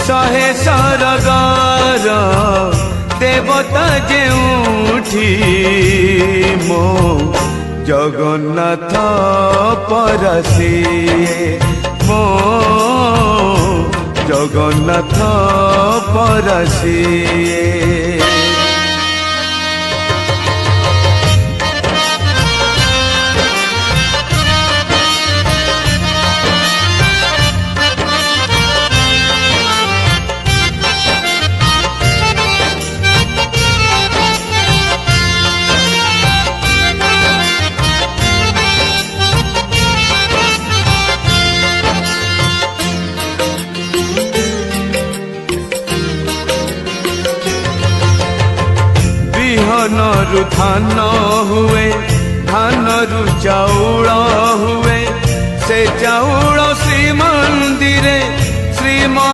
शहे सरगार देवता जेउठी मो जगन्नाथ परसिए मो जगन्नाथ परसिए। बिहनरु धान हुए धानरु चाउल हुए से चाउल श्रीमंदिरे